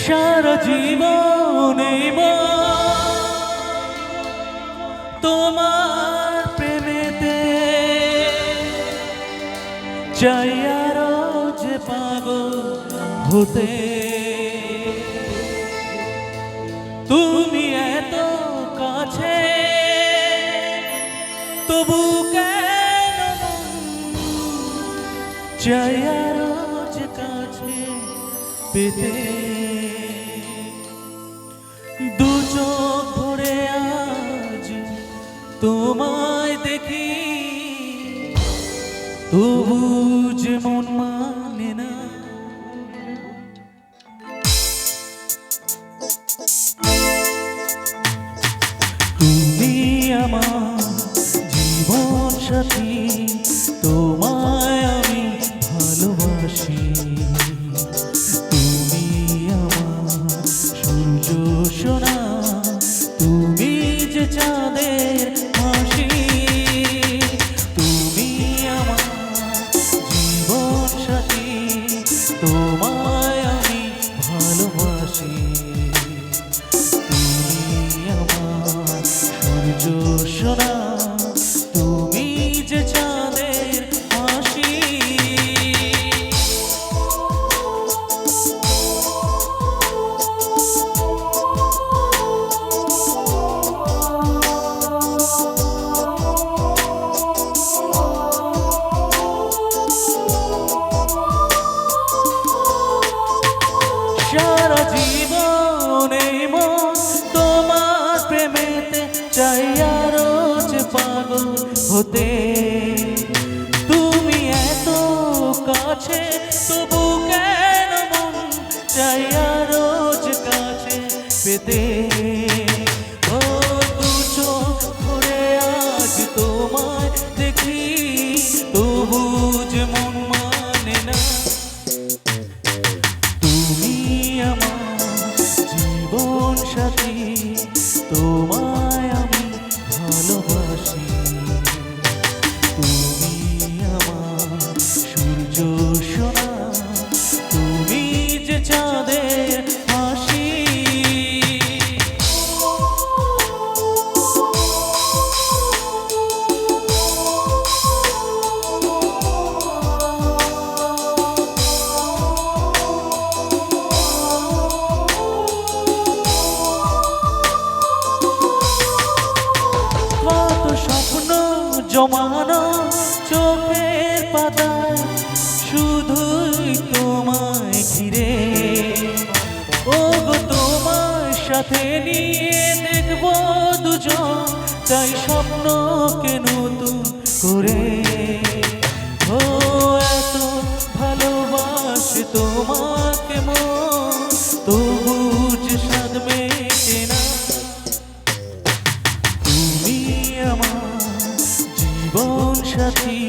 সারা জীবনে তোমার প্রেমেতে চাই আরো যে পাগল হতে। তুমি এত কাছে তবু কেন চাই আরো যে কাছে পেতে। দু চোখ ভরে আজ তোমায় দেখি, তবু যে মন মানে না। তুমি আমার জীবন সাথী, তোমায় আমি ভালোবাসি। তুমি আমার সূর্য সোনা, তুমি যে চাঁদের হাসি। তুমি আমার জীবন সাথী, তোমায় আমি ভালোবাসি। তুমি আমার সূর্য সোনা, তুমি যে চাঁদের হাসি। সারা জীবনে তোমার প্রেমেতে চাই আরো যে পাগল হতে। তুমি এত কাছে তবু কেন মন চাই আরো যে কাছে পেতে। ও দু চোখ ভরে আজ তোমায় দেখি, তবু যে মন মানে না। তুমি আমার জীবন সাথী, তোমায় আমি ভালোবাসি। তুমি আমার সূর্য সোনা, তুমি যে চাঁদের হাসি। স্বপ্ন জমানো চোখের পাতায় শুধুই তোমায় ঘিরে। ও গো তোমার সাথে নিয়ে দেখবো দুজন, তাই স্বপ্নকে নতুন করে। ও এত ভালোবাসে তোমাকে মন, তবু যে স্বাদ মেটে না। তুমি আমার জীবন সাথী,